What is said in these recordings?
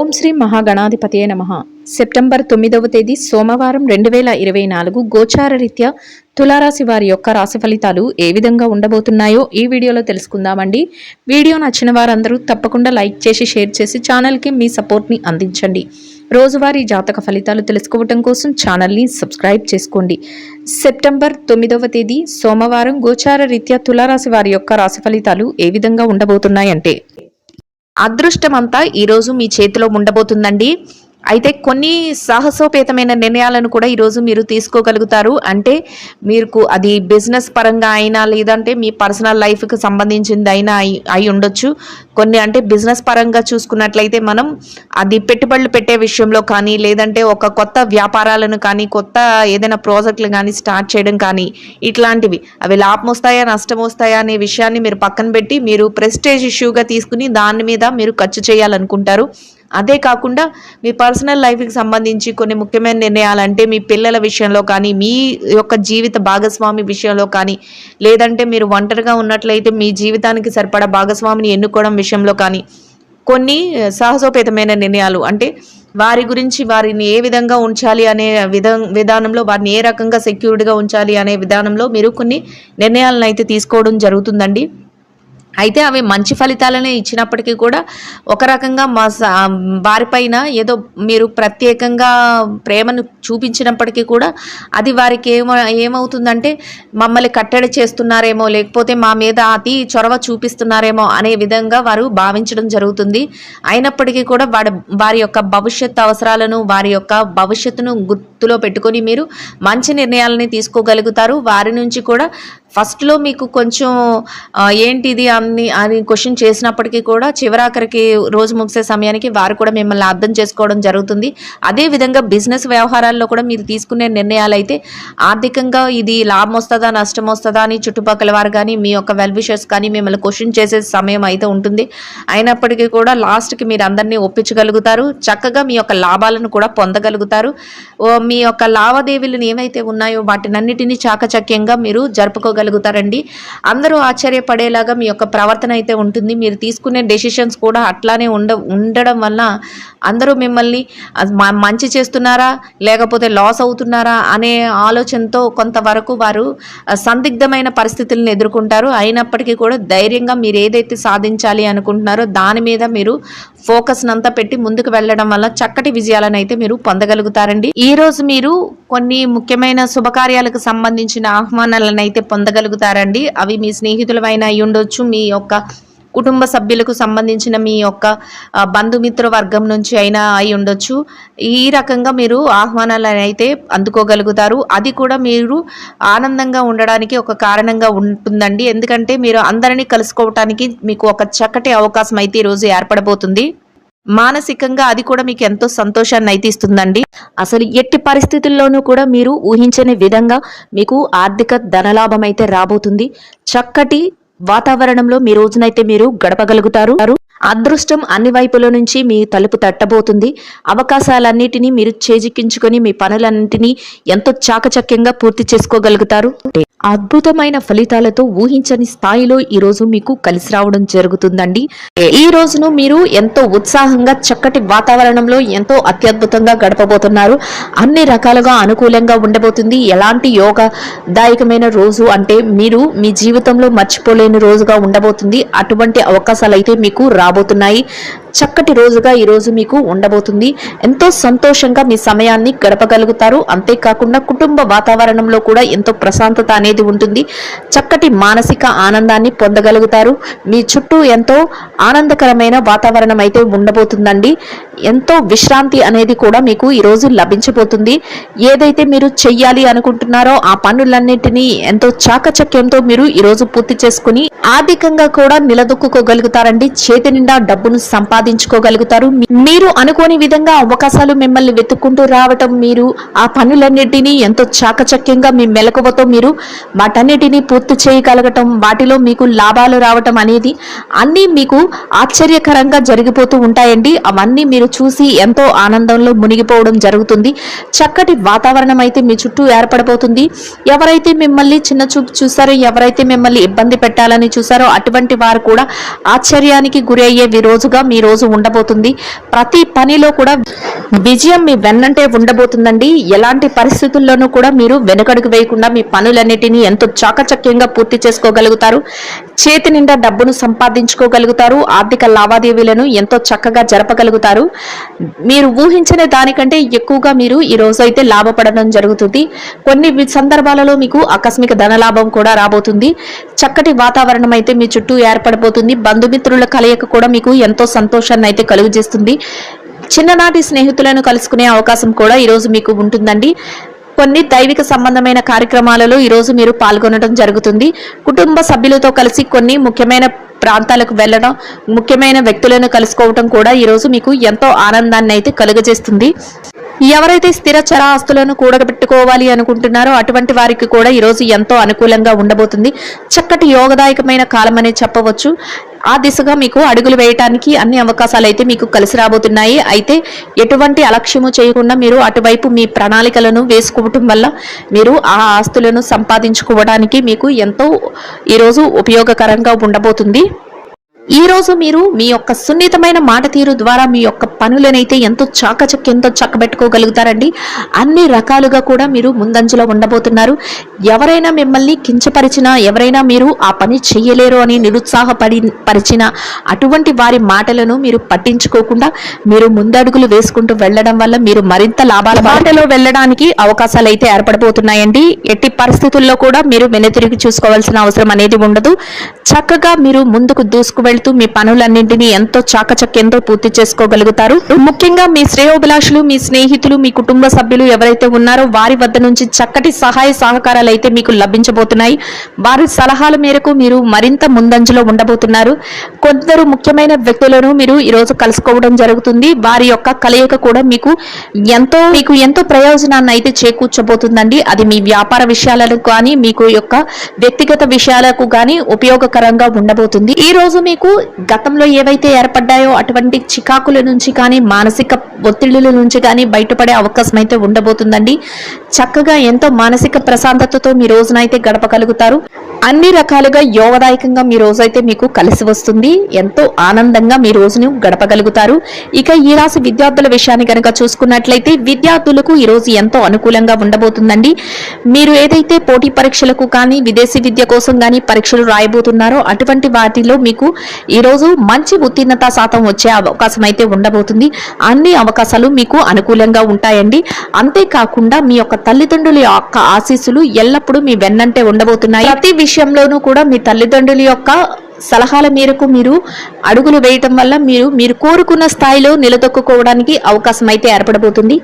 ఓం శ్రీ మహాగణాధిపతయే నమః. సెప్టెంబర్ 9వ తేదీ సోమవారం 2024 గోచార రీత్యా తులారాశి వారి యొక్క రాశి ఫలితాలు ఏ విధంగా ఉండబోతున్నాయో ఈ వీడియోలో తెలుసుకుందామండి. వీడియో నచ్చిన వారందరూ తప్పకుండా లైక్ చేసి షేర్ చేసి ఛానల్కి మీ సపోర్ట్ని అందించండి. రోజువారీ జాతక ఫలితాలు తెలుసుకోవడం కోసం ఛానల్ని సబ్స్క్రైబ్ చేసుకోండి. సెప్టెంబర్ 9వ తేదీ సోమవారం గోచార రీత్యా తులారాశి వారి యొక్క రాశి ఫలితాలు ఏ విధంగా ఉండబోతున్నాయంటే, అదృష్టమంతా ఈరోజు మీ చేతిలో ఉండబోతుందండి. అయితే కొన్ని సాహసోపేతమైన నిర్ణయాలను కూడా ఈరోజు మీరు తీసుకోగలుగుతారు. అంటే మీకు అది బిజినెస్ పరంగా అయినా, లేదంటే మీ పర్సనల్ లైఫ్కి సంబంధించింది అయినా అయి ఉండొచ్చు. కొన్ని అంటే బిజినెస్ పరంగా చూసుకున్నట్లయితే మనం అది పెట్టుబడులు పెట్టే విషయంలో కానీ, లేదంటే ఒక కొత్త వ్యాపారాలను కానీ, కొత్త ఏదైనా ప్రాజెక్టులు కానీ స్టార్ట్ చేయడం కానీ, ఇట్లాంటివి అవి లాభం వస్తాయా నష్టం వస్తాయా అనే విషయాన్ని మీరు పక్కన పెట్టి మీరు ప్రెస్టేజ్ ఇష్యూగా తీసుకుని దాని మీద మీరు ఖర్చు చేయాలనుకుంటారు. అదే కాకుండా మీ పర్సనల్ లైఫ్కి సంబంధించి కొన్ని ముఖ్యమైన నిర్ణయాలు, అంటే మీ పిల్లల విషయంలో కానీ, మీ యొక్క జీవిత భాగస్వామి విషయంలో కానీ, లేదంటే మీరు ఒంటరిగా ఉన్నట్లయితే మీ జీవితానికి సరిపడా భాగస్వామిని ఎన్నుకోవడం విషయంలో కానీ, కొన్ని సాహసోపేతమైన నిర్ణయాలు, అంటే వారి గురించి వారిని ఏ విధంగా ఉంచాలి అనే విధానంలో, వారిని ఏ రకంగా సెక్యూర్డ్గా ఉంచాలి అనే విధానంలో మీరు కొన్ని నిర్ణయాలను అయితే తీసుకోవడం జరుగుతుందండి. అయితే అవి మంచి ఫలితాలనే ఇచ్చినప్పటికీ కూడా ఒక రకంగా వారిపైన ఏదో మీరు ప్రత్యేకంగా ప్రేమను చూపించినప్పటికీ కూడా అది వారికి ఏమవుతుందంటే మమ్మల్ని కట్టడి చేస్తున్నారేమో, లేకపోతే మా మీద అతి చొరవ చూపిస్తున్నారేమో అనే విధంగా వారు భావించడం జరుగుతుంది. అయినప్పటికీ కూడా వారి యొక్క భవిష్యత్ అవసరాలను, వారి యొక్క భవిష్యత్తును గుర్తులో పెట్టుకొని మీరు మంచి నిర్ణయాలని తీసుకోగలుగుతారు. వారి నుంచి కూడా ఫస్ట్లో మీకు కొంచెం ఏంటిది అని క్వశ్చన్ చేసినప్పటికీ కూడా చివరాఖరికి రోజు ముగిసే సమయానికి వారు కూడా మిమ్మల్ని అర్థం చేసుకోవడం జరుగుతుంది. అదేవిధంగా బిజినెస్ వ్యవహారాల్లో కూడా మీరు తీసుకునే నిర్ణయాలు అయితే ఆర్థికంగా ఇది లాభం వస్తుందా నష్టం వస్తుందా అని చుట్టుపక్కల వారు కానీ, మీ యొక్క వెల్ విషర్స్ కానీ మిమ్మల్ని క్వశ్చన్ చేసే సమయం అయితే ఉంటుంది. అయినప్పటికీ కూడా లాస్ట్కి మీరు అందరినీ ఒప్పించగలుగుతారు. చక్కగా మీ యొక్క లాభాలను కూడా పొందగలుగుతారు. మీ యొక్క లావాదేవీలు ఏవైతే ఉన్నాయో వాటినన్నిటినీ చాకచక్యంగా మీరు జరుపుకోగలుగుతారండి. అందరూ ఆశ్చర్యపడేలాగా మీ యొక్క ప్రవర్తన అయితే ఉంటుంది. మీరు తీసుకునే డెసిషన్స్ కూడా అట్లానే ఉండడం వల్ల అందరూ మిమ్మల్ని మంచి చేస్తున్నారా లేకపోతే లాస్ అవుతున్నారా అనే ఆలోచనతో కొంతవరకు వారు సందిగ్ధమైన పరిస్థితులను ఎదుర్కొంటారు. అయినప్పటికీ కూడా ధైర్యంగా మీరు ఏదైతే సాధించాలి అనుకుంటున్నారో దాని మీద మీరు ఫోకస్ అంతా పెట్టి ముందుకు వెళ్ళడం వల్ల చక్కటి విజయాలను అయితే మీరు పొందగలుగుతారండి. ఈ రోజు మీరు కొన్ని ముఖ్యమైన శుభకార్యాలకు సంబంధించిన ఆహ్వానాలను అయితే పొందగలుగుతారండి. అవి మీ స్నేహితులైనా అయి ఉండొచ్చు, మీ యొక్క కుటుంబ సభ్యులకు సంబంధించిన మీ యొక్క బంధుమిత్ర వర్గం నుంచి అయినా అయి ఉండొచ్చు. ఈ రకంగా మీరు ఆహ్వానాలను అయితే అందుకోగలుగుతారు. అది కూడా మీరు ఆనందంగా ఉండడానికి ఒక కారణంగా ఉంటుందండి. ఎందుకంటే మీరు అందరినీ కలుసుకోవటానికి మీకు ఒక చక్కటి అవకాశం అయితే ఈరోజు ఏర్పడబోతుంది. మానసికంగా అది కూడా మీకు ఎంతో సంతోషాన్ని అయితే ఇస్తుందండి. అసలు ఎట్టి పరిస్థితుల్లోనూ కూడా మీరు ఊహించని విధంగా మీకు ఆర్థిక ధనలాభం అయితే రాబోతుంది. చక్కటి వాతావరణంలో మీ రోజునైతే మీరు గడపగలుగుతారు. అదృష్టం అన్ని వైపుల నుంచి మీ తలుపు తట్టబోతుంది. అవకాశాలన్నిటినీ మీరు చేజిక్కించుకొని మీ పనులన్నింటినీ ఎంతో చాకచక్యంగా పూర్తి చేసుకోగలుగుతారు. అద్భుతమైన ఫలితాలతో ఊహించని స్థాయిలో ఈ రోజు మీకు కలిసి రావడం జరుగుతుందండి. ఈ రోజును మీరు ఎంతో ఉత్సాహంగా చక్కటి వాతావరణంలో ఎంతో అత్యద్భుతంగా గడపబోతున్నారు. అన్ని రకాలుగా అనుకూలంగా ఉండబోతుంది. ఎలాంటి యోగదాయకమైన రోజు అంటే మీరు మీ జీవితంలో మర్చిపోలేని రోజుగా ఉండబోతుంది. అటువంటి అవకాశాలు అయితే మీకు రాబోతున్నాయి. చక్కటి రోజుగా ఈరోజు మీకు ఉండబోతుంది. ఎంతో సంతోషంగా మీ సమయాన్ని గడపగలుగుతారు. అంతేకాకుండా కుటుంబ వాతావరణంలో కూడా ఎంతో ప్రశాంతత అనేది ఉంటుంది. చక్కటి మానసిక ఆనందాన్ని పొందగలుగుతారు. మీ చుట్టూ ఎంతో ఆనందకరమైన వాతావరణం అయితే ఉండబోతుందండి. ఎంతో విశ్రాంతి అనేది కూడా మీకు ఈరోజు లభించబోతుంది. ఏదైతే మీరు చెయ్యాలి అనుకుంటున్నారో ఆ పనులన్నింటినీ ఎంతో చాకచక్యంతో మీరు ఈరోజు పూర్తి చేసుకుని ఆర్థికంగా కూడా నిలదొక్కుకోగలుగుతారండి. చేతి నిండా డబ్బును సంపాదించుకోగలుగుతారు. మీరు అనుకోని విధంగా అవకాశాలు మిమ్మల్ని వెతుక్కుంటూ రావటం, మీరు ఆ పనులన్నిటినీ ఎంతో చాకచక్యంగా మీ మెలకువతో మీరు వాటన్నిటినీ పూర్తి చేయగలగటం, వాటిలో మీకు లాభాలు రావటం అనేది అన్నీ మీకు ఆశ్చర్యకరంగా జరిగిపోతూ ఉంటాయండి. అవన్నీ మీరు చూసి ఎంతో ఆనందంలో మునిగిపోవడం జరుగుతుంది. చక్కటి వాతావరణం అయితే మీ చుట్టూ ఏర్పడబోతుంది. ఎవరైతే మిమ్మల్ని చిన్న చూపు చూసారో, ఎవరైతే మిమ్మల్ని ఇబ్బంది పెట్టాలని చూసారో అటువంటి వారు కూడా ఆశ్చర్యానికి గురి అయ్యే రోజుగా మీ రోజు ఉండబోతుంది. ప్రతి పనిలో కూడా విజయం మీ వెన్నంటే ఉండబోతుందండి. ఎలాంటి పరిస్థితుల్లోనూ కూడా మీరు వెనుకడుగు వేయకుండా మీ పనులన్నిటినీ ఎంతో చాకచక్యంగా పూర్తి చేసుకోగలుగుతారు. చేతి నిండా డబ్బును సంపాదించుకోగలుగుతారు. ఆర్థిక లావాదేవీలను ఎంతో చక్కగా జరపగలుగుతారు. మీరు ఊహించిన దానికంటే ఎక్కువగా మీరు ఈ రోజు అయితే లాభపడడం జరుగుతుంది. కొన్ని సందర్భాలలో మీకు ఆకస్మిక ధనలాభం కూడా రాబోతుంది. చక్కటి వాతావరణం అయితే మీ చుట్టూ ఏర్పడబోతుంది. బంధుమిత్రుల కలయిక కూడా మీకు ఎంతో సంతోషాన్ని అయితే కలుగజేస్తుంది. చిన్ననాటి స్నేహితులను కలుసుకునే అవకాశం కూడా ఈరోజు మీకు ఉంటుందండి. కొన్ని దైవిక సంబంధమైన కార్యక్రమాలలో ఈరోజు మీరు పాల్గొనడం జరుగుతుంది. కుటుంబ సభ్యులతో కలిసి కొన్ని ముఖ్యమైన ప్రాంతాలకు వెళ్ళడం, ముఖ్యమైన వ్యక్తులను కలుసుకోవటం కూడా ఈరోజు మీకు ఎంతో ఆనందాన్ని అయితే కలుగజేస్తుంది. ఎవరైతే స్థిర చర ఆస్తులను కూడబెట్టుకోవాలి అనుకుంటున్నారో అటువంటి వారికి కూడా ఈరోజు ఎంతో అనుకూలంగా ఉండబోతుంది. చక్కటి యోగదాయకమైన కాలం అనే చెప్పవచ్చు. ఆ దిశగా మీకు అడుగులు వేయటానికి అన్ని అవకాశాలు అయితే మీకు కలిసి రాబోతున్నాయి. అయితే ఎటువంటి అలక్ష్యము చేయకుండా మీరు అటువైపు మీ ప్రణాళికలను వేసుకోవటం వల్ల మీరు ఆ ఆస్తులను సంపాదించుకోవడానికి మీకు ఎంతో ఈరోజు ఉపయోగకరంగా ఉండబోతుంది. ఈ రోజు మీరు మీ యొక్క సున్నితమైన మాట తీరు ద్వారా మీ యొక్క పనులనైతే ఎంతో చాకచక్యంతో చక్కబెట్టుకోగలుగుతారండి. అన్ని రకాలుగా కూడా మీరు ముందంజలో ఉండబోతున్నారు. మిమ్మల్ని కించపరిచినా, ఎవరైనా మీరు ఆ పని చెయ్యలేరు అని నిరుత్సాహపరిచిన అటువంటి వారి మాటలను మీరు పట్టించుకోకుండా మీరు ముందడుగులు వేసుకుంటూ వెళ్ళడం వల్ల మీరు మరింత లాభాల బాటలో వెళ్ళడానికి అవకాశాలు అయితే ఏర్పడబోతున్నాయండి. ఎట్టి పరిస్థితుల్లో కూడా మీరు వెనుతిరిగి చూసుకోవాల్సిన అవసరం అనేది ఉండదు. చక్కగా మీరు ముందుకు దూసుకు వెళ్తూ మీ పనులన్నింటినీ ఎంతో చాకచక్యంతో పూర్తి చేసుకోగలుగుతారు. ముఖ్యంగా మీ శ్రేయోభిలాషులు, మీ స్నేహితులు, మీ కుటుంబ సభ్యులు ఎవరైతే ఉన్నారో వారి వద్ద నుంచి చక్కటి సహాయ సహకారాలు అయితే మీకు లభించబోతున్నాయి. వారి సలహాల మేరకు మీరు మరింత ముందంజలో ఉండబోతున్నారు. కొందరు ముఖ్యమైన వ్యక్తులను మీరు ఈరోజు కలుసుకోవడం జరుగుతుంది. వారి యొక్క కలయిక కూడా మీకు ఎంతో ప్రయోజనాన్ని అయితే చేకూర్చబోతుందండి. అది మీ వ్యాపార విషయాలకు కానీ మీకు యొక్క వ్యక్తిగత విషయాలకు కానీ ఉపయోగకరంగా ఉండబోతుంది. ఈ రోజు మీకు గతంలో ఏవైతే ఏర్పడ్డాయో అటువంటి చికాకుల నుంచి కానీ మానసిక ఒత్తిళ్ల నుంచి కానీ బయటపడే అవకాశం అయితే ఉండబోతుందండి. చక్కగా ఎంతో మానసిక ప్రశాంతతతో మీ రోజునైతే గడపగలుగుతారు. అన్ని రకాలుగా యోగదాయకంగా మీ రోజైతే మీకు కలిసి వస్తుంది. ఎంతో ఆనందంగా మీ రోజును గడపగలుగుతారు. ఇక ఈ రాశి విద్యార్థుల విషయాన్ని కనుక చూసుకున్నట్లయితే విద్యార్థులకు ఈ రోజు ఎంతో అనుకూలంగా ఉండబోతుందండి. మీరు ఏదైతే పోటీ పరీక్షలకు కానీ విదేశీ విద్య కోసం కానీ పరీక్షలు రాయబోతున్నారో అటువంటి వాటిలో మీకు ఈ రోజు మంచి ఉత్తీర్ణత శాతం వచ్చే అవకాశం అయితే ఉండబోతుంది. అన్ని అవకాశాలు మీకు అనుకూలంగా ఉంటాయండి. అంతేకాకుండా మీ యొక్క తల్లిదండ్రుల యొక్క ఆశీస్సులు ఎల్లప్పుడూ మీ వెన్నంటే ఉండబోతున్నాయి. ప్రతి విషయంలోనూ కూడా మీ తల్లిదండ్రుల యొక్క సలహాల మేరకు మీరు అడుగులు వేయటం వల్ల మీరు కోరుకున్న స్థాయిలో నిలదొక్కుకోవడానికి అవకాశం అయితే ఏర్పడబోతుంది.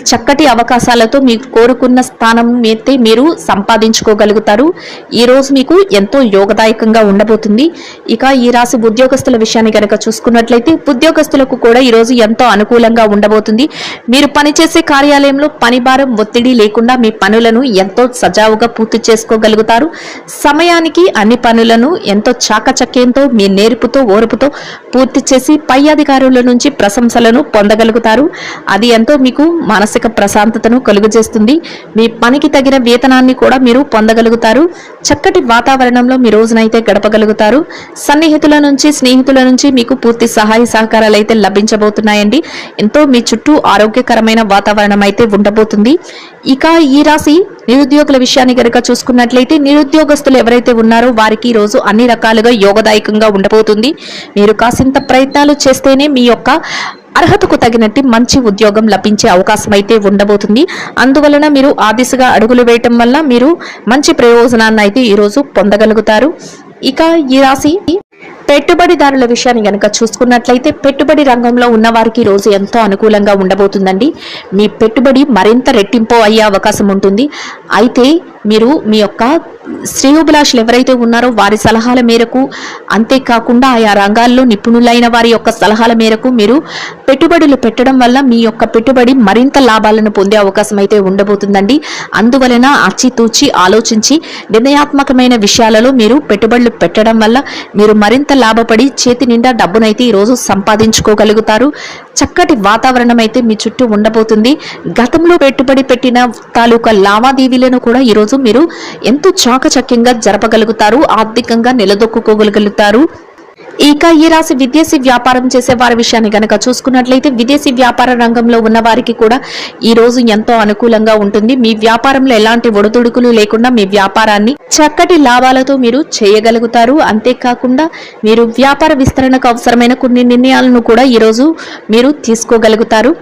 చక్కటి అవకాశాలతో మీరు కోరుకున్న స్థానం అయితే మీరు సంపాదించుకోగలుగుతారు. ఈ రోజు మీకు ఎంతో యోగదాయకంగా ఉండబోతుంది. ఇక ఈ రాశి ఉద్యోగస్తుల విషయాన్ని కనుక చూసుకున్నట్లయితే ఉద్యోగస్తులకు కూడా ఈ రోజు ఎంతో అనుకూలంగా ఉండబోతుంది. మీరు పనిచేసే కార్యాలయంలో పని భారం ఒత్తిడి లేకుండా మీ పనులను ఎంతో సజావుగా పూర్తి చేసుకోగలుగుతారు. సమయానికి అన్ని పనులను ఎంతో చాకచక్యంతో మీ నేర్పుతో ఓర్పుతో పూర్తి చేసి పై అధికారుల నుంచి ప్రశంసలను పొందగలుగుతారు. అది ఎంతో మీకు మానసిక ప్రశాంతతను కలుగజేస్తుంది. మీ పనికి తగిన వేతనాన్ని కూడా మీరు పొందగలుగుతారు. చక్కటి వాతావరణంలో మీ రోజునైతే గడపగలుగుతారు. సన్నిహితుల నుంచి స్నేహితుల నుంచి మీకు పూర్తి సహాయ సహకారాలు అయితే లభించబోతున్నాయండి. ఎంతో మీ చుట్టూ ఆరోగ్యకరమైన వాతావరణం అయితే ఉండబోతుంది. ఇక ఈ రాశి నిరుద్యోగుల విషయాన్ని కనుక చూసుకున్నట్లయితే నిరుద్యోగస్తులు ఎవరైతే ఉన్నారో వారికి ఈ రోజు అన్ని రకాలుగా యోగదాయకంగా ఉండబోతుంది. మీరు కాసింత ప్రయత్నాలు చేస్తేనే మీ యొక్క అర్హతకు తగినట్టు మంచి ఉద్యోగం లభించే అవకాశం అయితే ఉండబోతుంది. అందువలన మీరు ఆ దిశగా అడుగులు వేయటం వల్ల మీరు మంచి ప్రయోజనాన్ని అయితే ఈరోజు పొందగలుగుతారు. ఇక ఈ రాశి పెట్టుబడిదారుల విషయాన్ని కనుక చూసుకున్నట్లయితే పెట్టుబడి రంగంలో ఉన్న వారికి రోజు ఎంతో అనుకూలంగా ఉండబోతుందండి. మీ పెట్టుబడి మరింత రెట్టింపు అయ్యే అవకాశం ఉంటుంది. అయితే మీరు మీ యొక్క శ్రేయోభిలాషులు ఎవరైతే ఉన్నారో వారి సలహాల మేరకు, అంతేకాకుండా ఆయా రంగాల్లో నిపుణులైన వారి యొక్క సలహాల మేరకు మీరు పెట్టుబడులు పెట్టడం వల్ల మీ యొక్క పెట్టుబడి మరింత లాభాలను పొందే అవకాశం అయితే ఉండబోతుందండి. అందువలన ఆచితూచి ఆలోచించి నిర్ణయాత్మకమైన విషయాలలో మీరు పెట్టుబడులు పెట్టడం వల్ల మీరు మరింత లాభపడి చేతి నిండా డబ్బునైతే ఈరోజు సంపాదించుకోగలుగుతారు. చక్కటి వాతావరణం అయితే మీ చుట్టూ ఉండబోతుంది. గతంలో పెట్టుబడి పెట్టిన తాలూకా లావాదేవీలను కూడా ఈరోజు మీరు ఎంతో చాకచక్యంగా జరపగలుగుతారు. ఆర్థికంగా నిలదొక్కుకోగలుగుతారు. ఇక ఈ రాశి విదేశీ వ్యాపారం చేసే వారి విషయాన్ని గనక చూసుకున్నట్లయితే విదేశీ వ్యాపార రంగంలో ఉన్న వారికి కూడా ఈ రోజు ఎంతో అనుకూలంగా ఉంటుంది. మీ వ్యాపారంలో ఎలాంటి ఒడిదుడుకులు లేకుండా మీ వ్యాపారాన్ని చక్కటి లాభాలతో మీరు చేయగలుగుతారు. అంతేకాకుండా మీరు వ్యాపార విస్తరణకు అవసరమైన కొన్ని నిర్ణయాలను కూడా ఈ రోజు మీరు తీసుకోగలుగుతారు.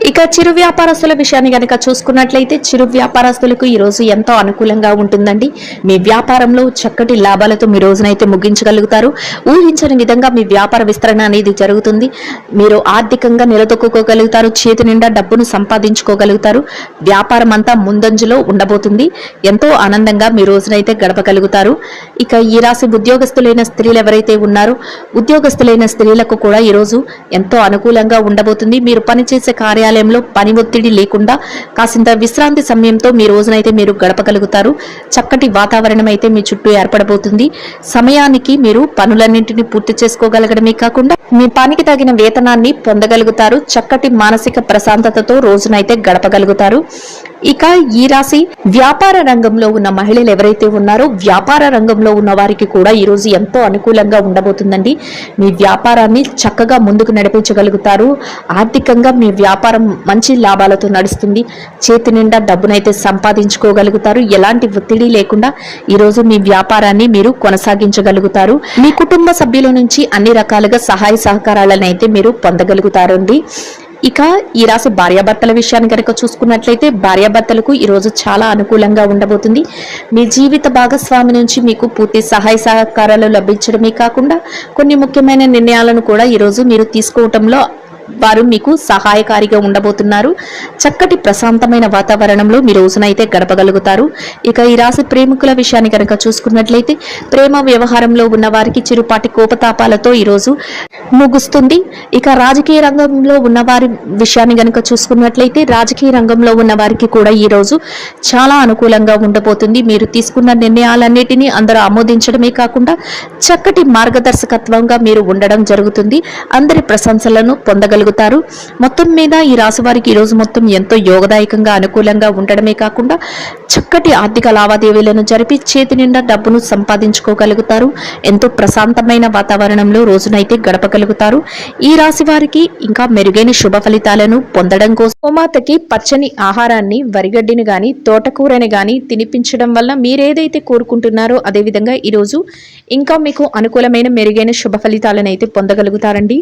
ఇక చిరు వ్యాపారస్తుల విషయాన్ని కనుక చూసుకున్నట్లయితే చిరు వ్యాపారస్తులకు ఈ రోజు ఎంతో అనుకూలంగా ఉంటుందండి. మీ వ్యాపారంలో చక్కటి లాభాలతో మీ రోజునైతే ముగించగలుగుతారు. ఊహించని విధంగా మీ వ్యాపార విస్తరణ అనేది జరుగుతుంది. మీరు ఆర్థికంగా నిలదొక్కుకోగలుగుతారు. చేతి నిండా డబ్బును సంపాదించుకోగలుగుతారు. వ్యాపారం అంతా ముందంజలో ఉండబోతుంది. ఎంతో ఆనందంగా మీ రోజునైతే గడపగలుగుతారు. ఇక ఈ రాశి ఉద్యోగస్తులైన స్త్రీలు ఎవరైతే ఉన్నారో ఉద్యోగస్తులైన స్త్రీలకు కూడా ఈ రోజు ఎంతో అనుకూలంగా ఉండబోతుంది. మీరు పనిచేసే కార్యాలయంలో పని ఒత్తిడి లేకుండా కాసింత విశ్రాంతి సమయంతో మీ రోజునైతే మీరు గడపగలుగుతారు. చక్కటి వాతావరణం అయితే మీ చుట్టూ ఏర్పడబోతుంది. సమయానికి మీరు పనులన్నింటినీ పూర్తి చేసుకోగలగడమే కాకుండా మీ పనికి తగిన వేతనాన్ని పొందగలుగుతారు. చక్కటి మానసిక ప్రశాంతతతో రోజునైతే గడపగలుగుతారు. ఇక ఈ రాశి వ్యాపార రంగంలో ఉన్న మహిళలు ఎవరైతే ఉన్నారో వ్యాపార రంగంలో ఉన్న వారికి కూడా ఈ రోజు ఎంతో అనుకూలంగా ఉండబోతుందండి. మీ వ్యాపారాన్ని చక్కగా ముందుకు నడిపించగలుగుతారు. ఆర్థికంగా మీ వ్యాపారం మంచి లాభాలతో నడుస్తుంది. చేతి నిండా డబ్బునైతే సంపాదించుకోగలుగుతారు. ఎలాంటి ఒత్తిడి లేకుండా ఈ రోజు మీ వ్యాపారాన్ని మీరు కొనసాగించగలుగుతారు. మీ కుటుంబ సభ్యుల నుంచి అన్ని రకాలుగా సహాయ సహకారాలను అయితే మీరు పొందగలుగుతారండి. ఇక ఈ రాశి భార్యాభర్తల విషయాన్ని కనుక చూసుకున్నట్లయితే భార్యాభర్తలకు ఈ రోజు చాలా అనుకూలంగా ఉండబోతుంది. మీ జీవిత భాగస్వామి నుంచి మీకు పూర్తి సహాయ సహకారాలు లభించడమే కాకుండా కొన్ని ముఖ్యమైన నిర్ణయాలను కూడా ఈ రోజు మీరు తీసుకోవటంలో వారు మీకు సహాయకారిగా ఉండబోతున్నారు. చక్కటి ప్రశాంతమైన వాతావరణంలో మీ రోజునైతే గడపగలుగుతారు. ఇక ఈ రాశి ప్రేమికుల విషయాన్ని కనుక చూసుకున్నట్లయితే ప్రేమ వ్యవహారంలో ఉన్న వారికి చిరుపాటి కోపతాపాలతో ఈ రోజు ముగుస్తుంది. ఇక రాజకీయ రంగంలో ఉన్న వారి విషయాన్ని కనుక చూసుకున్నట్లయితే రాజకీయ రంగంలో ఉన్న వారికి కూడా ఈ రోజు చాలా అనుకూలంగా ఉండబోతుంది. మీరు తీసుకున్న నిర్ణయాలన్నిటినీ అందరూ ఆమోదించడమే కాకుండా చక్కటి మార్గదర్శకత్వంగా మీరు ఉండడం జరుగుతుంది. అందరి ప్రశంసలను పొందగలుగుతారు. మొత్తం మీద ఈ రాశి వారికి ఈ రోజు మొత్తం ఎంతో యోగదాయకంగా అనుకూలంగా ఉండడమే కాకుండా చక్కటి ఆర్థిక లావాదేవీలను జరిపి చేతి నిండా డబ్బును సంపాదించుకోగలుగుతారు. ఎంతో ప్రశాంతమైన వాతావరణంలో రోజునైతే గడపగలుగుతారు. ఈ రాశి వారికి ఇంకా మెరుగైన శుభ ఫలితాలను పొందడం కోసం గోమాతకి పచ్చని ఆహారాన్ని వరిగడ్డిని గాని తోటకూరని గాని తినిపించడం వల్ల మీరేదైతే కోరుకుంటున్నారో అదేవిధంగా ఈరోజు ఇంకా మీకు అనుకూలమైన మెరుగైన శుభ ఫలితాలను అయితే పొందగలుగుతారండి.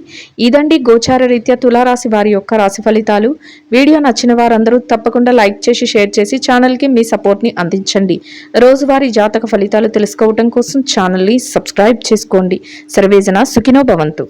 ఇదండి గోచార రీత్యా తులారాశి వారి యొక్క రాశి ఫలితాలు. వీడియో నచ్చిన వారందరూ తప్పకుండా లైక్ చేసి షేర్ చేసి ఛానల్కి మీ సపోర్ట్ని అందించండి. రోజువారీ జాతక ఫలితాలు తెలుసుకోవడం కోసం ఛానల్ని సబ్స్క్రైబ్ చేసుకోండి. సర్వేజన సుఖినో భవంతు.